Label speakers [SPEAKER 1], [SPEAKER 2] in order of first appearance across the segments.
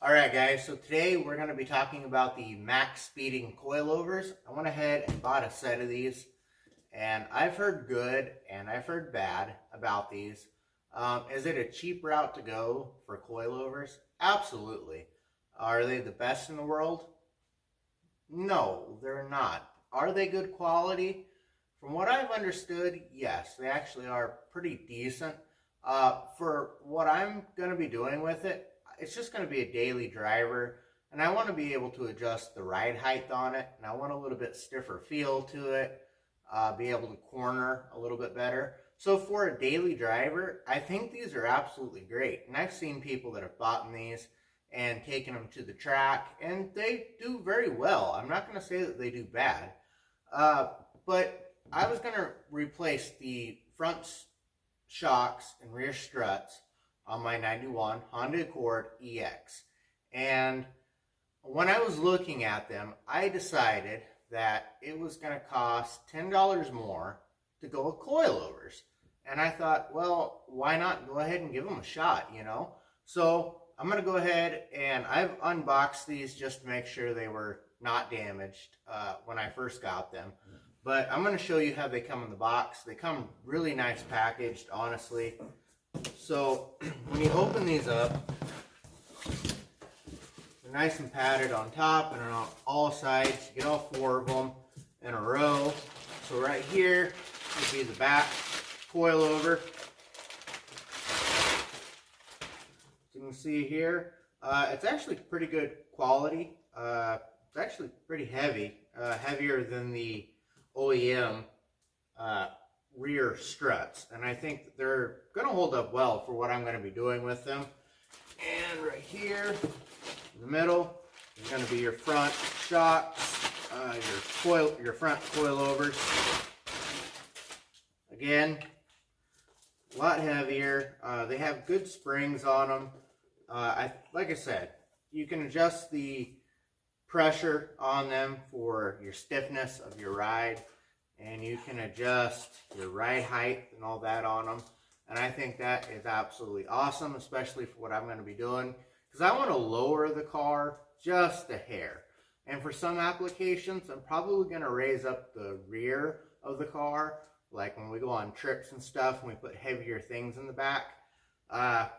[SPEAKER 1] Alright guys, so today we're going to be talking about the max speeding coilovers. I went ahead and bought a set of these, and I've heard good and I've heard bad about these. Is it a cheap route to go for coilovers? Absolutely. Are they the best in the world? No, they're not. Are they good quality? From what I've understood, yes, they actually are pretty decent. For what I'm going to be doing with it, it's just going to be a daily driver, and I want to be able to adjust the ride height on it, and I want a little bit stiffer feel to it, be able to corner a little bit better. So for a daily driver, I think these are absolutely great, and I've seen people that have bought these and taken them to the track, and they do very well. I'm not going to say that they do bad, but I was going to replace the front shocks and rear struts on my 91 Honda Accord EX. And when I was looking at them, I decided that it was going to cost $10 more to go with coilovers. And I thought, well, why not go ahead and give them a shot, you know? So I'm going to go ahead and I've unboxed these just to make sure they were not damaged when I first got them. But I'm going to show you how they come in the box. They come really nice packaged, honestly. So when you open these up, they're nice and padded on top and on all sides. You get all four of them in a row. So right here would be the back coilover. As you can see here, it's actually pretty good quality. It's actually pretty heavy, heavier than the OEM rear struts, and I think they're going to hold up well for what I'm going to be doing with them. And right here in the middle is going to be your front shocks, your front coilovers. Again, a lot heavier. They have good springs on them. Like I said, you can adjust the pressure on them for your stiffness of your ride, and you can adjust your ride height and all that on them. And I think that is absolutely awesome, especially for what I'm going to be doing, because I want to lower the car just a hair. And for some applications, I'm probably going to raise up the rear of the car, like when we go on trips and stuff and we put heavier things in the back.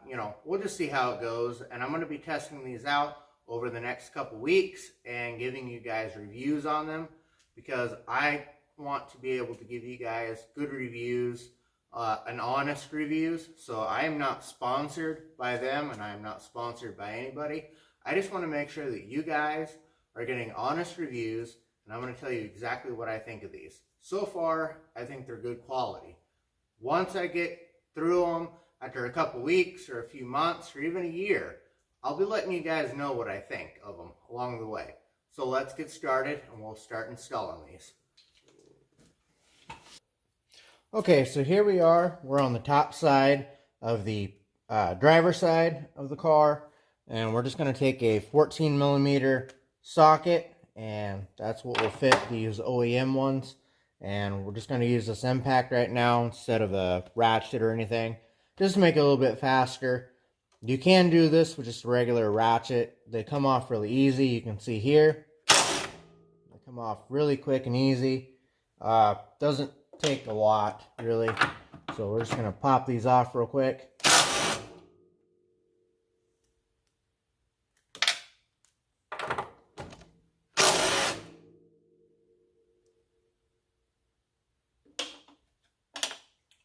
[SPEAKER 1] You know, we'll just see how it goes. And I'm going to be testing these out over the next couple weeks and giving you guys reviews on them, because I want to be able to give you guys good reviews and honest reviews. So I am not sponsored by them, and I am not sponsored by anybody. I just want to make sure that you guys are getting honest reviews, and I'm going to tell you exactly what I think of these. So far, I think they're good quality. Once I get through them, after a couple weeks or a few months or even a year, I'll be letting you guys know what I think of them along the way. So let's get started and we'll start installing these. Okay, so here we are. We're on the top side of the driver's side of the car, and we're just going to take a 14mm socket, and that's what will fit these OEM ones. And we're just going to use this impact right now instead of a ratchet or anything, just to make it a little bit faster. You can do this with just a regular ratchet. They come off really easy. You can see here, they come off really quick and easy. Doesn't take a lot, really. So we're just going to pop these off real quick.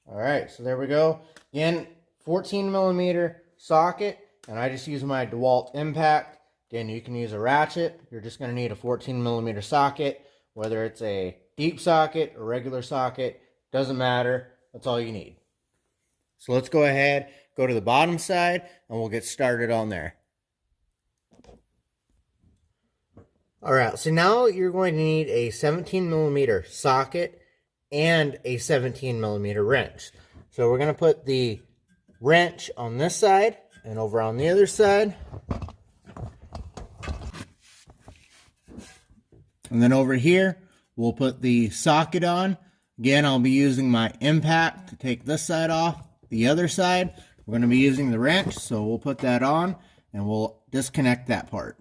[SPEAKER 1] Alright, so there we go. Again, 14mm socket, and I just use my DeWalt impact. Again, you can use a ratchet. You're just going to need a 14mm socket, whether it's a deep socket or regular socket, doesn't matter. That's all you need. So let's go ahead, go to the bottom side, and we'll get started on there. Alright, so now you're going to need a 17mm socket and a 17mm wrench. So we're going to put the wrench on this side and over on the other side. And then over here, we'll put the socket on. Again, I'll be using my impact to take this side off. The other side, we're going to be using the wrench, so we'll put that on. and we'll disconnect that part.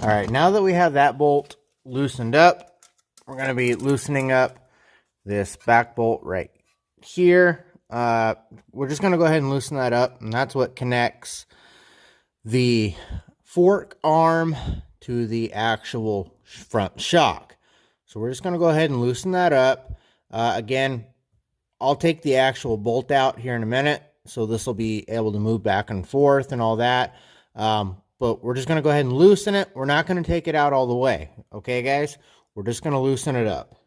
[SPEAKER 1] All right, now that we have that bolt loosened up, we're going to be loosening up this back bolt right here. We're just going to go ahead and loosen that up, and that's what connects the fork arm to the actual front shock. So we're just going to go ahead and loosen that up. Again, I'll take the actual bolt out here in a minute, so this will be able to move back and forth and all that. But we're just going to go ahead and loosen it. We're not going to take it out all the way. Okay, guys? We're just going to loosen it up.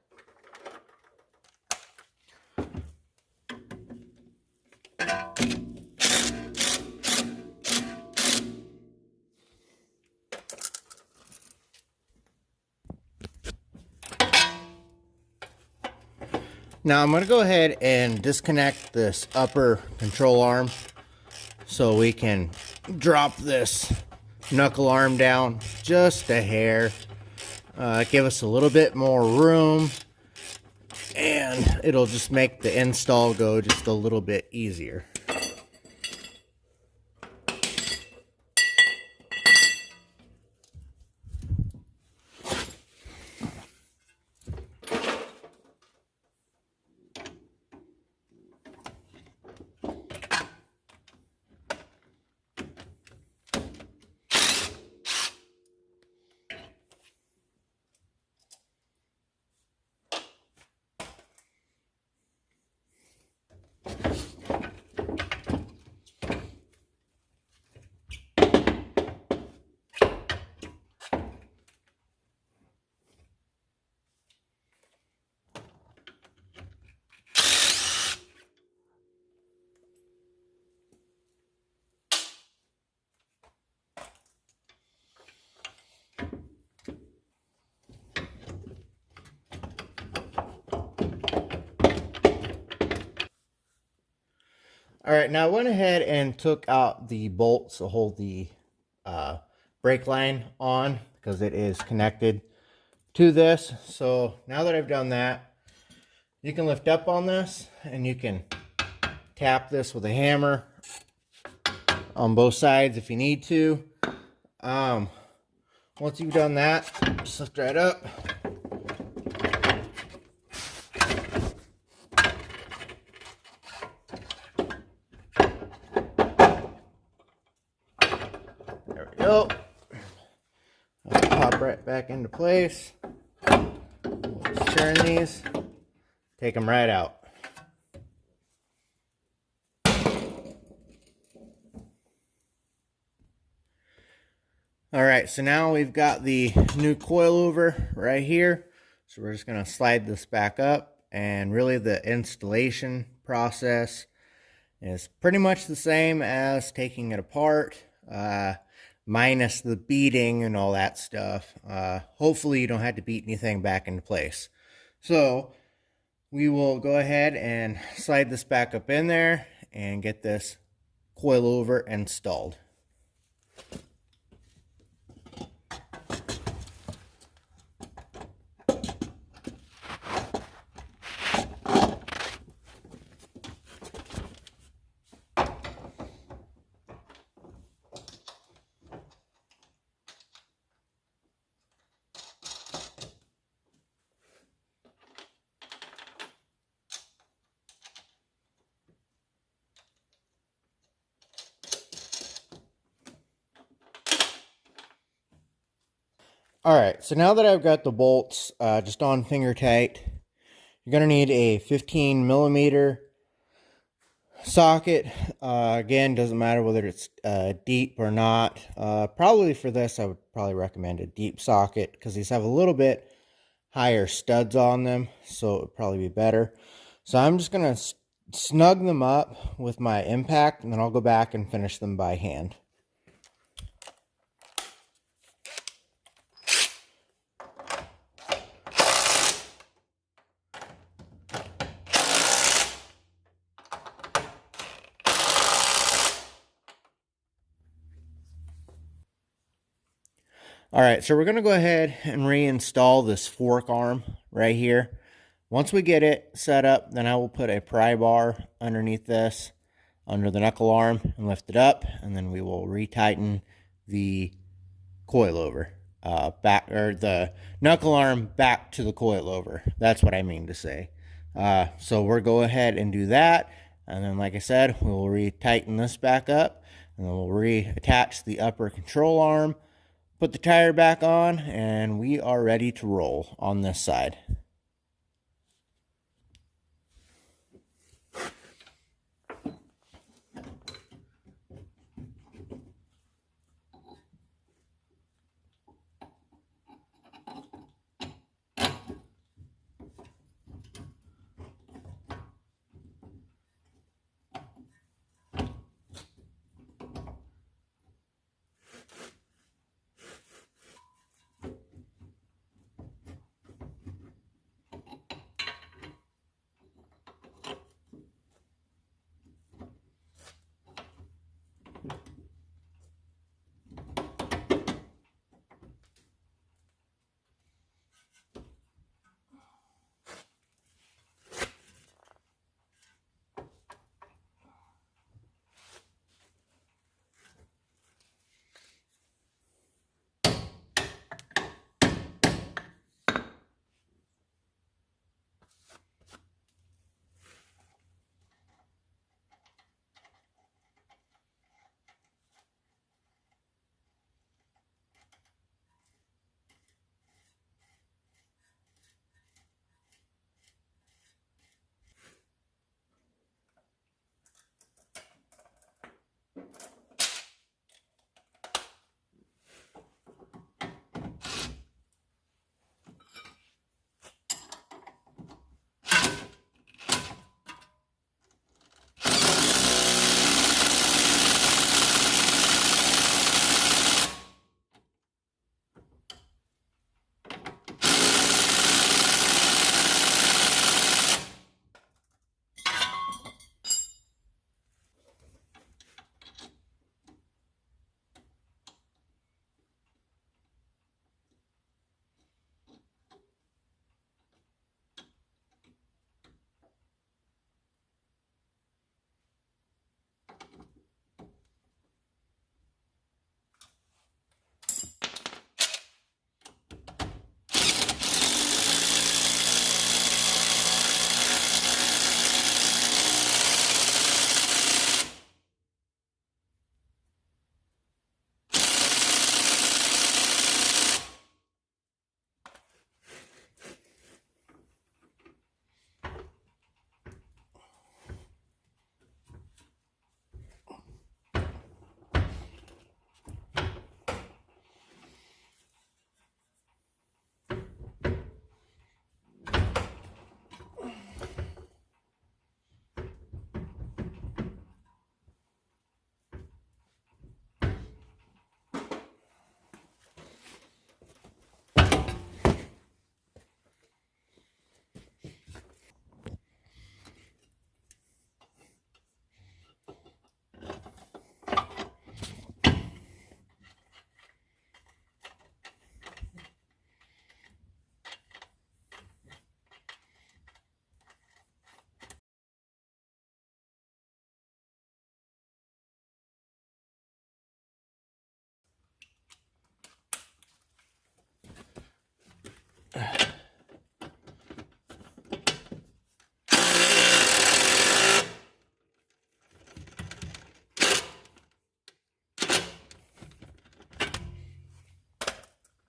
[SPEAKER 1] Now I'm going to go ahead and disconnect this upper control arm so we can drop this knuckle arm down just a hair, give us a little bit more room, and it'll just make the install go just a little bit easier. All right, now I went ahead and took out the bolts to hold the brake line on because it is connected to this. So now that I've done that, you can lift up on this and you can tap this with a hammer on both sides if you need to. Once you've done that, just lift right up. There we go. I'll pop right back into place. We'll just turn these, take them right out. All right, so now we've got the new coilover right here. So we're just gonna slide this back up, and really the installation process is pretty much the same as taking it apart, minus the beating and all that stuff. Hopefully you don't have to beat anything back into place. So we will go ahead and slide this back up in there and get this coilover installed. All right, so now that I've got the bolts just on finger tight, you're going to need a 15 millimeter socket. Again, doesn't matter whether it's deep or not. Probably for this, I would probably recommend a deep socket because these have a little bit higher studs on them, so it would probably be better. So I'm just going to snug them up with my impact, and then I'll go back and finish them by hand. All right, so we're going to go ahead and reinstall this fork arm right here. Once we get it set up, then I will put a pry bar underneath this, under the knuckle arm, and lift it up, and then we will retighten the coilover back, or the knuckle arm back to the coilover. That's what I mean to say. So we'll go ahead and do that, and then like I said, we'll retighten this back up, and then we'll reattach the upper control arm, put the tire back on, and we are ready to roll on this side.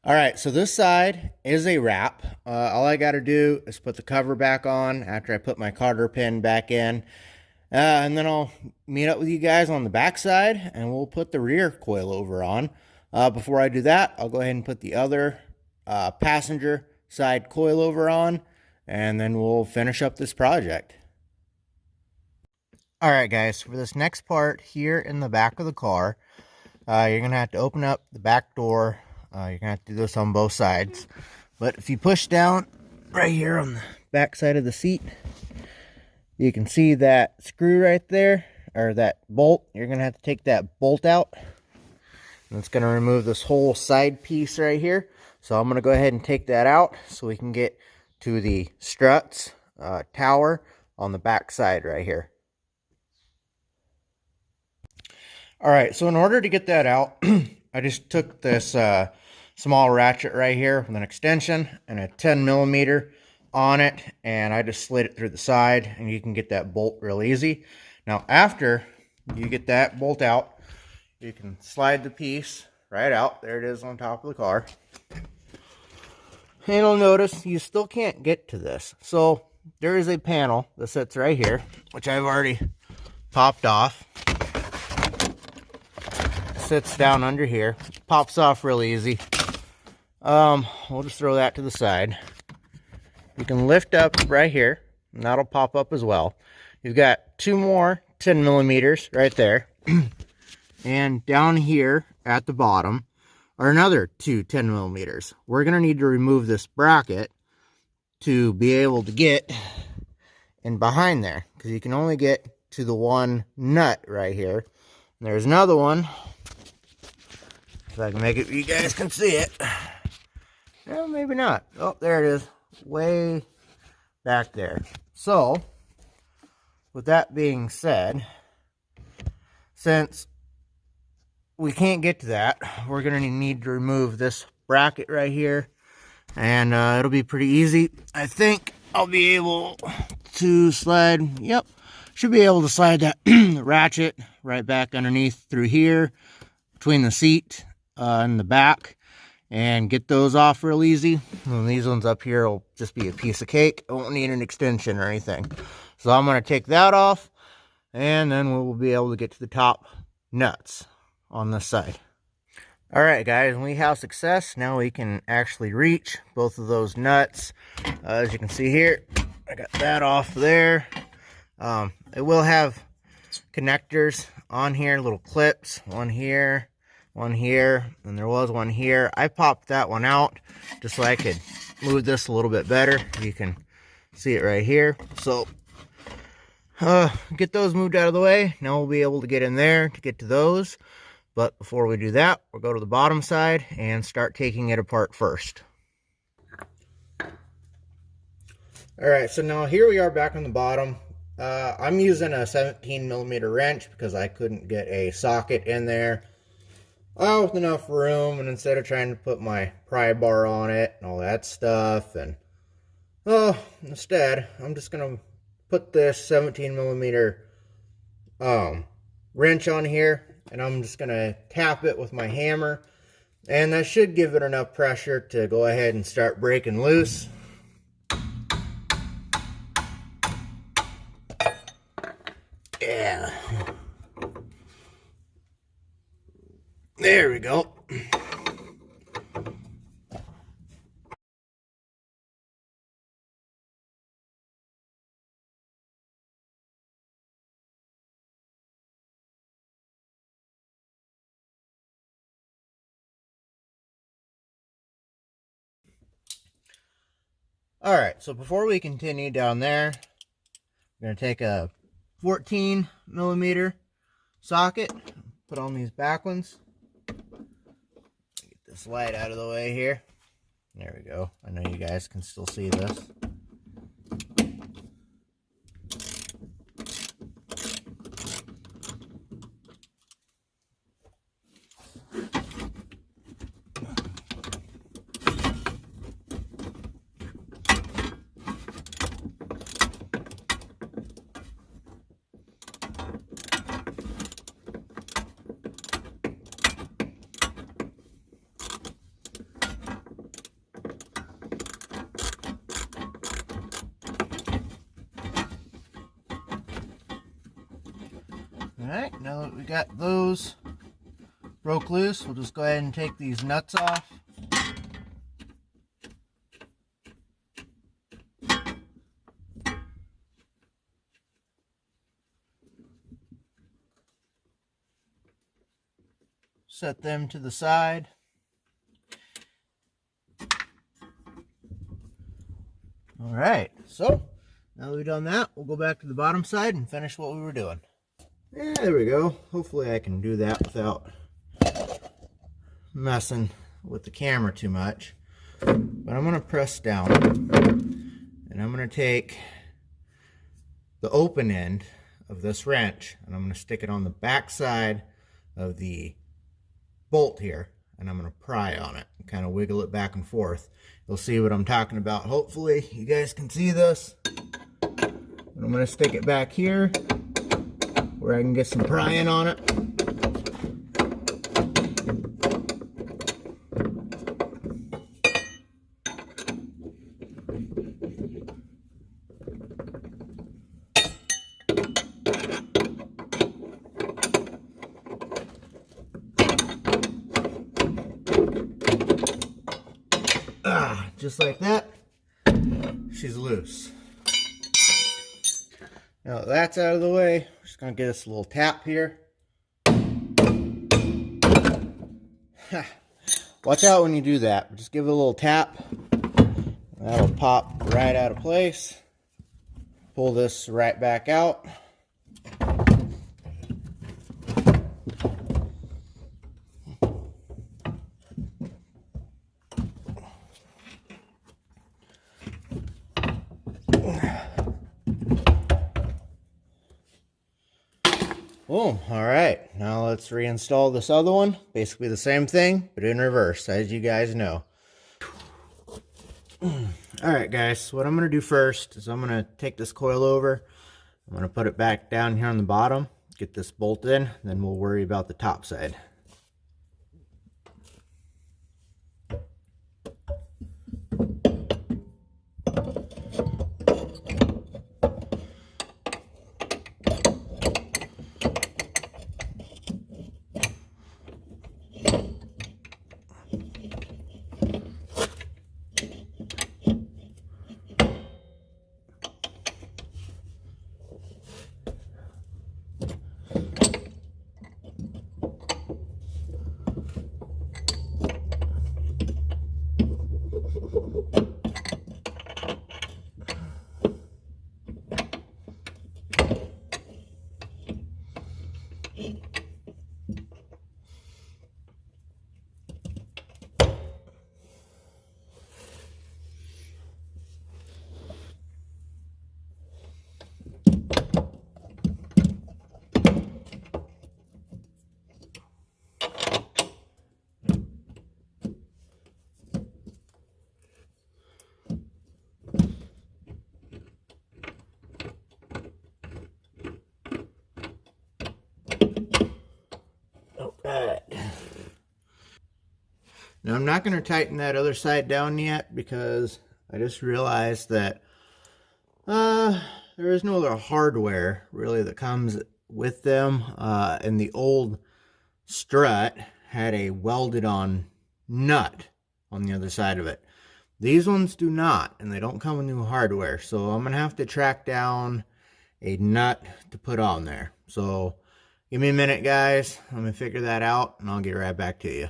[SPEAKER 1] All right, so this side is a wrap. All I got to do is put the cover back on after I put my cotter pin back in. And then I'll meet up with you guys on the back side, and we'll put the rear coilover on. Before I do that, I'll go ahead and put the other passenger side coilover on, and then we'll finish up this project. Alright guys, for this next part here in the back of the car, you're going to have to open up the back door. You're going to have to do this on both sides. But if you push down right here on the back side of the seat, you can see that screw right there, or that bolt. You're going to have to take that bolt out. And it's going to remove this whole side piece right here. So I'm going to go ahead and take that out so we can get to the struts tower on the back side right here. Alright, so in order to get that out, I just took this small ratchet right here with an extension and a 10mm on it, and I just slid it through the side, and you can get that bolt real easy. Now after you get that bolt out, you can slide the piece right out. There it is on top of the car. And you'll notice you still can't get to this. So there is a panel that sits right here, which I've already popped off. Sits down under here, pops off real easy. We'll just throw that to the side. You can lift up right here, and that'll pop up as well. You've got two more 10mm right there. And down here at the bottom are another two 10mm. We're going to need to remove this bracket to be able to get in behind there, because you can only get to the one nut right here. And there's another one. If I can make it, you guys can see it. Well, maybe not. Oh, there it is. Way back there. So, with that being said, since we can't get to that, we're going to need to remove this bracket right here. And it'll be pretty easy. I think I'll be able to slide, yep, should be able to slide that ratchet right back underneath through here, between the seat in the back, and get those off real easy. And these ones up here will just be a piece of cake. I won't need an extension or anything. So I'm going to take that off, and then we'll be able to get to the top nuts on this side. Alright guys, we have success. Now we can actually reach both of those nuts. As you can see here, I got that off there. It will have connectors on here, little clips, one here, and there was one here. I popped that one out just so I could move this a little bit better. You can see it right here. So get those moved out of the way. Now we'll be able to get in there to get to those. But before we do that, we'll go to the bottom side and start taking it apart first. Alright, so now here we are back on the bottom. I'm using a 17mm wrench because I couldn't get a socket in there with enough room, and instead of trying to put my pry bar on it and all that stuff, and instead I'm just gonna put this 17mm wrench on here, and I'm just gonna tap it with my hammer, and that should give it enough pressure to go ahead and start breaking loose. Yeah. There we go. Alright, so before we continue down there, I'm going to take a 14mm socket, put on these back ones. Get this light out of the way here. There we go. I know you guys can still see this. Alright, now that we got those broke loose, we'll just go ahead and take these nuts off. set them to the side. All right, so now that we've done that, we'll go back to the bottom side and finish what we were doing. Yeah, there we go. Hopefully I can do that without messing with the camera too much. But I'm going to press down, and I'm going to take the open end of this wrench, and I'm going to stick it on the back side of the bolt here, and I'm going to pry on it and kind of wiggle it back and forth. You'll see what I'm talking about. Hopefully you guys can see this. And I'm going to stick it back here where I can get some prying on it. Just like that, she's loose. Now that that's out of the way, we're just going to get us a little tap here. Watch out when you do that. Just give it a little tap. That'll pop right out of place. Pull this right back out. Boom. All right, now let's reinstall this other one. Basically the same thing, but in reverse, as you guys know. All right, guys, so what I'm going to do first is I'm going to take this coilover. I'm going to put it back down here on the bottom, get this bolt in, then we'll worry about the top side. Now I'm not going to tighten that other side down yet because I just realized that there is no other hardware really that comes with them, and the old strut had a welded on nut on the other side of it. These ones do not, and they don't come with new hardware, so I'm going to have to track down a nut to put on there. So give me a minute, guys. Let me figure that out, and I'll get right back to you.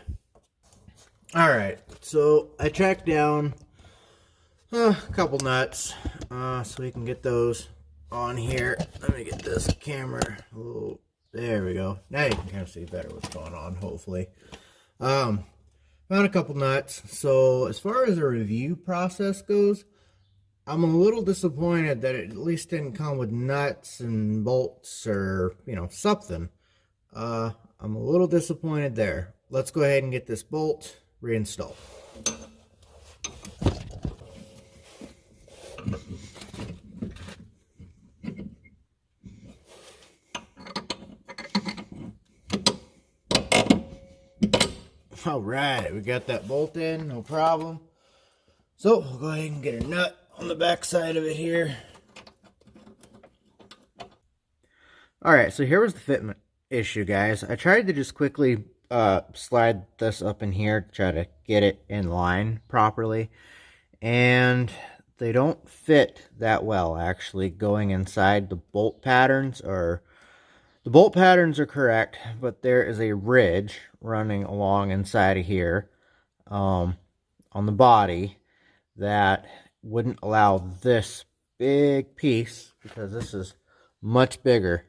[SPEAKER 1] Alright, so I tracked down a couple nuts so we can get those on here. Let me get this camera. Oh, there we go. Now you can kind of see better what's going on, hopefully. Found a couple nuts. So as far as the review process goes, I'm a little disappointed that it at least didn't come with nuts and bolts or, you know, something. I'm a little disappointed there. Let's go ahead and get this bolt reinstalled. All right, we got that bolt in, no problem. So we'll go ahead and get a nut on the back side of it here. All right, so here was the fitment issue, guys. I tried to just quickly slide this up in here to try to get it in line properly, and they don't fit that well actually going inside. The bolt patterns are The bolt patterns are correct, but there is a ridge running along inside of here on the body that wouldn't allow this big piece, because this is much bigger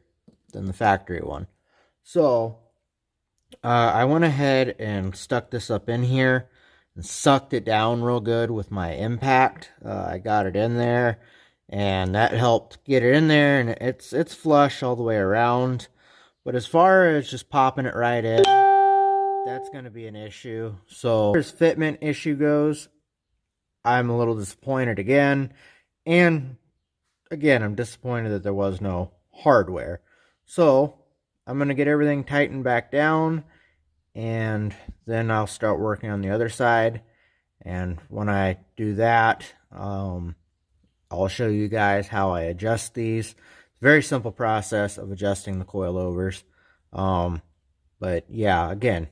[SPEAKER 1] than the factory one. So I went ahead and stuck this up in here and sucked it down real good with my impact. I got it in there, and that helped get it in there, and it's flush all the way around. But as far as just popping it right in, that's going to be an issue. So as fitment issue goes, I'm a little disappointed again. And again, I'm disappointed that there was no hardware. So I'm going to get everything tightened back down, and then I'll start working on the other side. And when I do that, I'll show you guys how I adjust these. It's a very simple process of adjusting the coilovers. But yeah, again,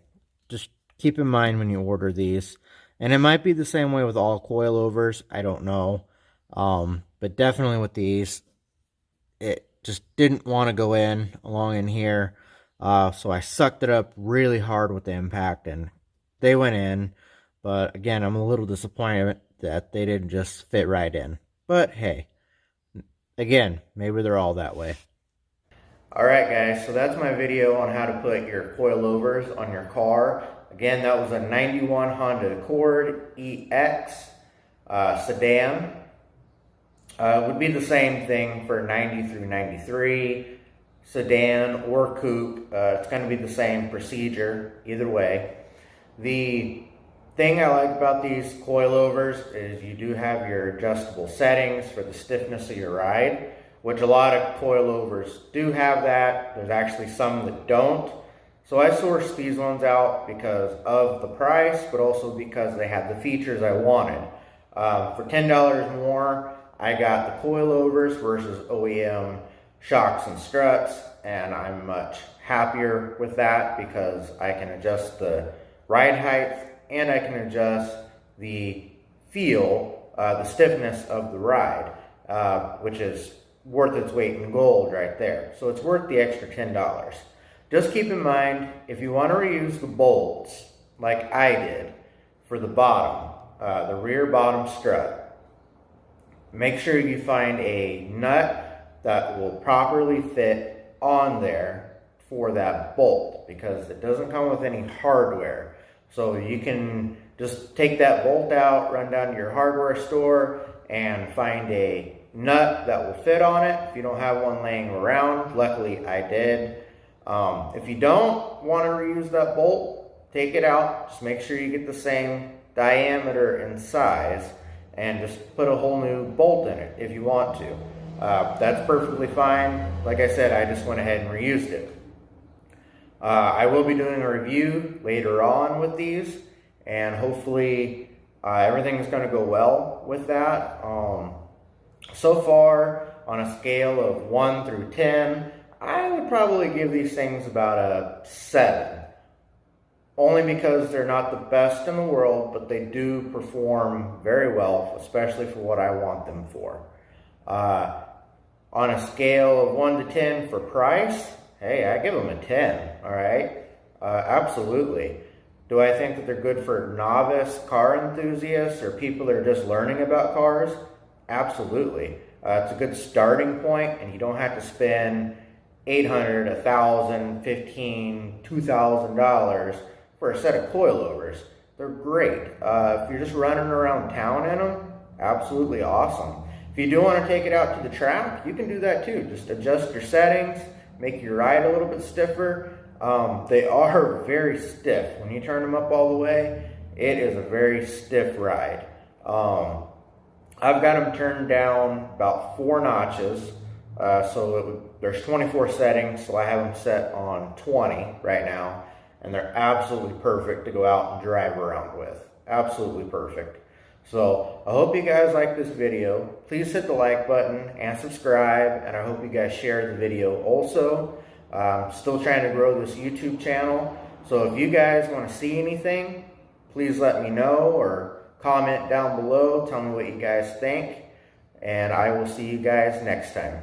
[SPEAKER 1] just keep in mind when you order these. And it might be the same way with all coilovers, I don't know. But definitely with these, it just didn't want to go in along in here. So I sucked it up really hard with the impact, and they went in. But again, I'm a little disappointed that they didn't just fit right in. But hey, again, maybe they're all that way. Alright guys, so that's my video on how to put your coilovers on your car. Again, that was a 91 Honda Accord EX sedan. It would be the same thing for 90 through 93, sedan or coupe. It's going to be the same procedure either way. The thing I like about these coilovers is you do have your adjustable settings for the stiffness of your ride, which a lot of coilovers do have that. There's actually some that don't. So I sourced these ones out because of the price, but also because they had the features I wanted. For $10 more, I got the coilovers versus OEM shocks and struts, and I'm much happier with that because I can adjust the ride height and I can adjust the feel, the stiffness of the ride, which is worth its weight in gold right there. So it's worth the extra $10. Just keep in mind, if you want to reuse the bolts, like I did, for the bottom, the rear bottom strut, make sure you find a nut that will properly fit on there for that bolt, because it doesn't come with any hardware. So you can just take that bolt out, run down to your hardware store, and find a nut that will fit on it. If you don't have one laying around, luckily I did. If you don't want to reuse that bolt, take it out. Just make sure you get the same diameter and size, and just put a whole new bolt in it if you want to. That's perfectly fine. Like I said, I just went ahead and reused it. I will be doing a review later on with these, and hopefully everything is going to go well with that. So far, on a scale of 1 through 10, I would probably give these things about a 7. Only because they're not the best in the world, but they do perform very well, especially for what I want them for. On a scale of 1 to 10 for price, hey, I give them a 10, all right? Absolutely. Do I think that they're good for novice car enthusiasts or people that are just learning about cars? Absolutely. It's a good starting point, and you don't have to spend $800, $1,000, $1,500, $2,000 for a set of coilovers. They're great. If you're just running around town in them, absolutely awesome. If you do want to take it out to the track, you can do that too. Just adjust your settings, make your ride a little bit stiffer. They are very stiff. When you turn them up all the way, it is a very stiff ride. I've got them turned down about 4 notches. There's 24 settings, so I have them set on 20 right now. And they're absolutely perfect to go out and drive around with. Absolutely perfect. So I hope you guys like this video. Please hit the like button and subscribe, and I hope you guys share the video also. I'm still trying to grow this YouTube channel, so if you guys want to see anything, please let me know or comment down below. Tell me what you guys think, and I will see you guys next time.